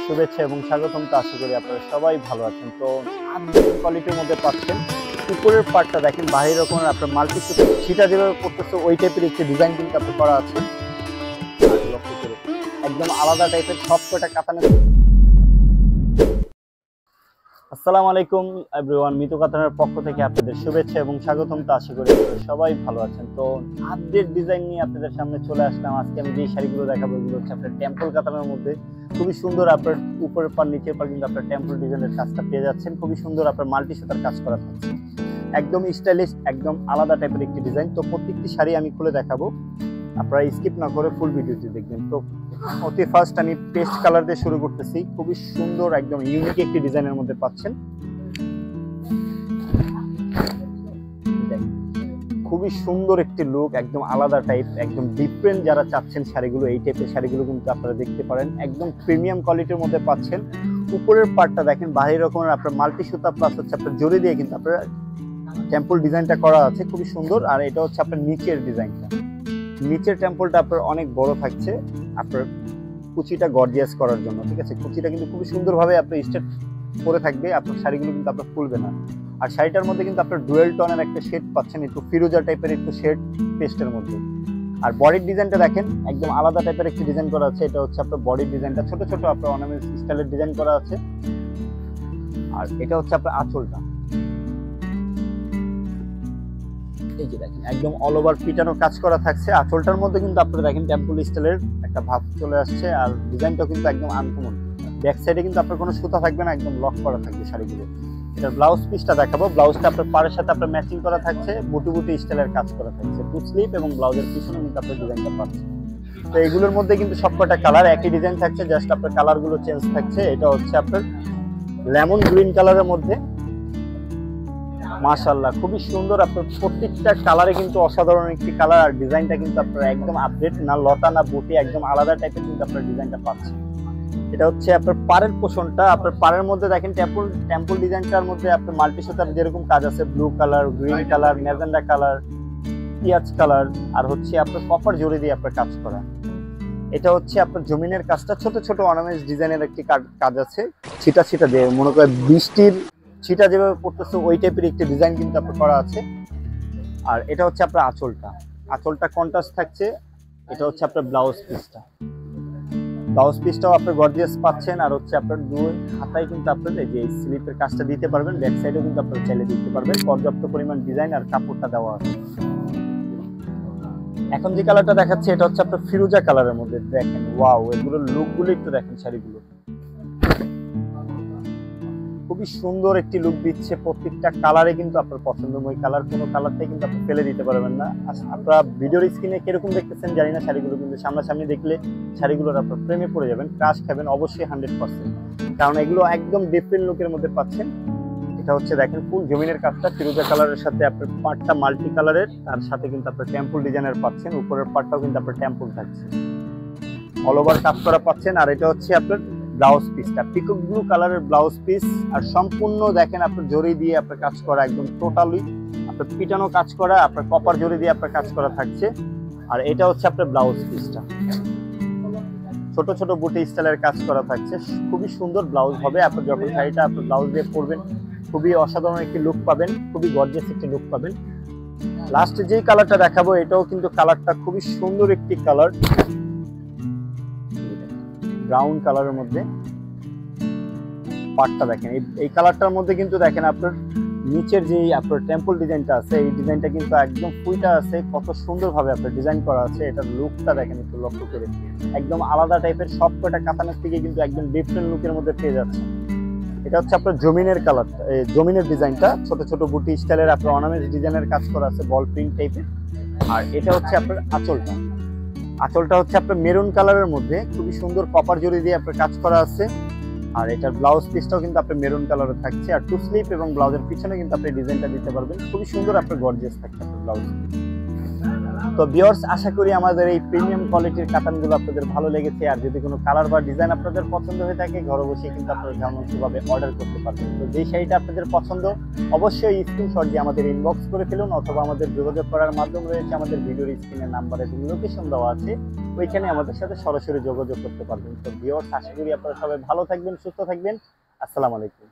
শুভেচ্ছা এবং স্বাগতম। তো আশা করি আপনারা সবাই ভালো আছেন। তো আপডেট কোয়ালিটির মধ্যে পাচ্ছেন। উপরের পার্টটা দেখেন বাহির রকমের আপনার মাল্টি ছিটা যেভাবে করতেছে ওই টাইপের একটি ডিজাইন কিন্তু আপনার করা আছে। লক্ষ্য করে একদম আলাদা টাইপের সব কটা কাতানে। আসসালামু আলাইকুম এভরিওয়ান, মিতু কাতানের পক্ষ থেকে আপনাদের শুভেচ্ছা এবং স্বাগতম। তো আশা করি আপনারা সবাই ভালো আছেন। তো আপডেট ডিজাইন নিয়ে আপনাদের সামনে চলে আসলাম। আজকে আমি যে শাড়িগুলো দেখাবো এগুলো হচ্ছে আপনার টেম্পল কাতানের মধ্যে। খুবই সুন্দর আপনার উপরের পার নিচের পার কিন্তু আপনার টেম্পল ডিজাইনের কাজটা পেয়ে যাচ্ছেন। খুবই সুন্দর আপনার মাল্টি সুতার কাজ করা থাকছে, একদম স্টাইলিশ, একদম আলাদা টাইপের একটি ডিজাইন। তো প্রত্যেকটি শাড়ি আমি খুলে দেখাবো, আপনারা স্কিপ না করে ফুল ভিডিওটি দেখবেন। তো অতি ফার্স্ট আমি পেস্ট কালার দিয়ে শুরু করতেছি। খুবই সুন্দর একদম ইউনিক একটি ডিজাইনের মধ্যে পাচ্ছেন। খুবই সুন্দর একটি লুক, একদম আলাদা টাইপ, একদম ডিফারেন্ট যারা চাচ্ছেন শাড়িগুলো, এই টাইপের শাড়িগুলো কিন্তু আপনারা দেখতে পারেন। একদম প্রিমিয়াম কোয়ালিটির মধ্যে পাচ্ছেন। উপরের পার্টটা দেখেন বাহির রকমের আপনার মাল্টি সুতা প্লাস হচ্ছে আপনার জড়ি দিয়ে কিন্তু আপনার টেম্পল ডিজাইনটা করা আছে, খুবই সুন্দর। আর এটা হচ্ছে আপনার নিচের ডিজাইনটা, নিচের টেম্পলটা আপনার অনেক বড় থাকছে আপনার কুচিটা গর্জিয়াস করার জন্য। ঠিক আছে, কুচিটা কিন্তু খুবই সুন্দরভাবে আপনার স্ট্রেট করে থাকবে, আপনার শাড়িগুলো কিন্তু আপনার খুলবে না। আর শাড়িটার মধ্যে কিন্তু আপনার ডুয়েল টোনের একটা শেড পাচ্ছেন, একটু ফিরোজা টাইপের একটু শেড পেস্টের মধ্যে। আর বডির ডিজাইনটা দেখেন একদম আলাদা টাইপের একটি ডিজাইন করা আছে। এটা হচ্ছে আপনার বডির ডিজাইনটা ছোট ছোট আপনার অর্নামেন্ট স্টাইলের ডিজাইন করা আছে। আর এটা হচ্ছে আপনার আঁচলটা, এই যে দেখেন একদম অল ওভার পিটানো কাজ করা থাকছে। আঁচলটার মধ্যে কিন্তু আপনারা দেখেন টেম্পল স্টাইলের একটা ভাব চলে আসছে। আর ডিজাইনটাও কিন্তু একদম আনকমন। ব্যাক সাইডে কিন্তু আপনার কোনো সুতা থাকবে না, একদম লক করা থাকবে শাড়িগুলো। এটার ব্লাউজ পিসটা দেখাবো। ব্লাউজটা আপনার পাড়ের সাথে আপনার ম্যাচিং করা থাকছে, বুটি বুটি স্টাইলের কাজ করা থাকছে। টু স্লিপ এবং ব্লাউজের পিছনে কিন্তু আপনার ডিজাইনটা পাচ্ছেন। তো এগুলোর মধ্যে কিন্তু সবকটা কালার একই ডিজাইন থাকছে, জাস্ট আপনার কালারগুলো চেঞ্জ থাকছে। এটা হচ্ছে আপনার লেমন গ্রিন কালারের মধ্যে। মাশাআল্লাহ খুবই সুন্দর, আপনার প্রত্যেকটা কালারে কিন্তু অসাধারণ একটি কালার। আর ডিজাইনটা কিন্তু আপনার একদম আপডেট, না লতা না বুটি, একদম আলাদা টাইপের কিন্তু আপনার ডিজাইনটা পাচ্ছেন। এটা হচ্ছে আপনার পাড়ের পোষণটা। আপনার পাড়ের মধ্যে দেখেন টেম্পল ডিজাইনটার মধ্যে আপনার মাল্টি সুতার যেরকম কাজ আছে, blue colour, green colour, magenta colour, পিঁয়াজ কালার, আর হচ্ছে আপনার কপার জড়ি দিয়ে আপনার কাজ করা। এটা হচ্ছে আপনার জমিনের কাজটা, ছোট ছোট অর্নামেন্টস ডিজাইনের একটি কাজ আছে। ছিটা ছিটা দিয়ে মনে করেন বৃষ্টির ছিটা যেভাবে পড়তেছে ওই টাইপের একটি ডিজাইন কিন্তু আপনার করা আছে। আর এটা হচ্ছে আপনার আঁচলটা, আঁচলটা কন্ট্রাস্ট থাকছে। এটা হচ্ছে আপনার ব্লাউজ পিসটা, ব্লাউজ পিসটাও আপনার গর্জিয়াস পাচ্ছেন। আর হচ্ছে আপনার দুই হাতায় কিন্তু আপনার এই যে স্লিপের কাজটা দিতে পারবেন, ব্যাক সাইডেও কিন্তু আপনারা চাইলে দিতে পারবেন। পর্যাপ্ত পরিমাণ ডিজাইন আর কাপড়টা দেওয়া আছে। এখন যে কালারটা দেখাচ্ছে এটা হচ্ছে আপনার ফিরোজা কালারের মধ্যে। দেখেন ওয়াও, এগুলোর লুকগুলো একটু দেখেন শাড়িগুলো, খুবই সুন্দর একটি লুক দিচ্ছে। প্রত্যেকটা কালারে কিন্তু আপনার পছন্দময় কালার, কোনো কালারটাই কিন্তু আপনি ফেলে দিতে পারবেন না। আপনারা ভিডিওর স্ক্রিনে কিরকম দেখতেছেন জানি না শাড়িগুলো, কিন্তু সামনাসামনি দেখলে শাড়িগুলোর আপনার প্রেমে পড়ে যাবেন, ক্রাশ খাবেন অবশ্যই 100%, কারণ এগুলো একদম ডিফারেন্ট লুকের মধ্যে পাচ্ছেন। এটা হচ্ছে দেখেন ফুল জমিনের কাজটা ফিরোজা কালারের সাথে আপনার পার্টটা মাল্টি কালারের, তার সাথে কিন্তু আপনার টেম্পল ডিজাইনের পাচ্ছেন। উপরের পার্টটাও কিন্তু আপনার টেম্পল থাকছে, অল ওভার কাজ করা পাচ্ছেন। আর এটা হচ্ছে আপনার ব্লাউজ পিসটা, পিকক ব্লু কালারের ব্লাউজ পিস। আর সম্পূর্ণ দেখেন আপনার জড়ি দিয়ে আপনার কাজ করা, একদম টোটালি আপনার পিটানো কাজ করা, আপনার কপার জড়ি দিয়ে আপনার কাজ করা থাকছে। আর এটা হচ্ছে আপনার ব্লাউজ পিসটা, ছোট ছোট বুটি স্টাইলের কাজ করা থাকছে। খুবই সুন্দর ব্লাউজ হবে। আপনার যখন শাড়িটা আপনার ব্লাউজ দিয়ে পরবেন খুবই অসাধারণ একটি লুক পাবেন, খুবই গর্জিয়াস একটি লুক পাবেন। লাস্টে যেই কালারটা দেখাবো এটাও কিন্তু কালারটা খুবই সুন্দর একটি কালার, ব্রাউন কালারের মধ্যে। পাটটা দেখেন এই কালারটার মধ্যে কিন্তু দেখেন আপনার নিচের যে আপনার টেম্পল ডিজাইনটা আছে, এই ডিজাইনটা কিন্তু একদম ফুইটা আছে, কত সুন্দরভাবে আপনার ডিজাইন করা আছে। এটার লুকটা দেখেন একটু লক্ষ্য করে, একদম আলাদা টাইপের। সব কয়টা কাতানের থেকে কিন্তু একদম ডিফারেন্ট লুকের মধ্যে পেয়ে যাচ্ছে। এটা হচ্ছে আপনার জমিনের কালারটা, জমিনের ডিজাইনটা, ছোট ছোট বুটি স্টাইলের আপনার অর্নামেন্টস ডিজাইনের কাজ করা আছে, বল প্রিন্ট টাইপের। আর এটা হচ্ছে আপনার আঁচলটা, আঁচলটা হচ্ছে আপনার মেরুন কালারের মধ্যে, খুবই সুন্দর কপার জড়ি দিয়ে আপনার কাজ করা আছে। আর এটার ব্লাউজ পিসটাও কিন্তু আপনার মেরুন কালারে থাকছে। আর টু স্লিপ এবং ব্লাউজের পিছনে কিন্তু আপনি ডিজাইনটা দিতে পারবেন, খুবই সুন্দর আপনার গর্জিয়াস থাকছে আপনার ব্লাউজ। তো ভিউয়ার্স, আশা করি আমাদের এই প্রিমিয়াম কোয়ালিটির কাতানগুলো আপনাদের ভালো লেগেছে। আর যদি কোনো কালার বা ডিজাইন আপনাদের পছন্দ হয়ে থাকে, ঘরে বসে কিন্তু আপনারা যেমনভাবে অর্ডার করতে পারবেন। তো যে শাড়িটা আপনাদের পছন্দ, অবশ্যই স্ক্রিনশট দিয়ে আমাদের ইনবক্স করে ফেলুন, অথবা আমাদের যোগাযোগ করার মাধ্যম রয়েছে আমাদের ভিডিওর স্ক্রিনের নাম্বারে এবং লোকেশন দেওয়া আছে, ওইখানে আমাদের সাথে সরাসরি যোগাযোগ করতে পারবেন। তো ভিউয়ার্স, আশা করি আপনারা সবাই ভালো থাকবেন, সুস্থ থাকবেন। আসসালামু আলাইকুম।